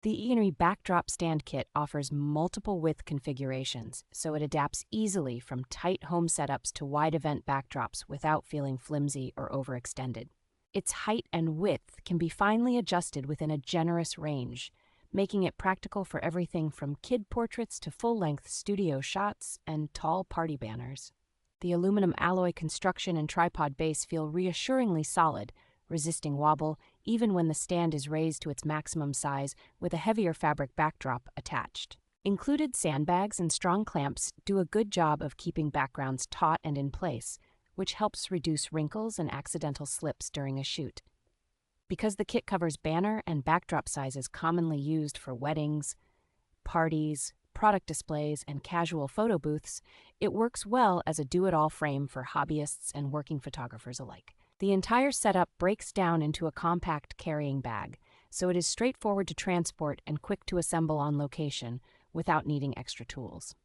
The Eocnrhe Backdrop Stand Kit offers multiple width configurations, so it adapts easily from tight home setups to wide event backdrops without feeling flimsy or overextended. Its height and width can be finely adjusted within a generous range, making it practical for everything from kid portraits to full-length studio shots and tall party banners. The aluminum alloy construction and tripod base feel reassuringly solid, resisting wobble even when the stand is raised to its maximum size with a heavier fabric backdrop attached. Included sandbags and strong clamps do a good job of keeping backgrounds taut and in place, which helps reduce wrinkles and accidental slips during a shoot. Because the kit covers banner and backdrop sizes commonly used for weddings, parties, product displays, and casual photo booths, it works well as a do-it-all frame for hobbyists and working photographers alike. The entire setup breaks down into a compact carrying bag, so it is straightforward to transport and quick to assemble on location without needing extra tools.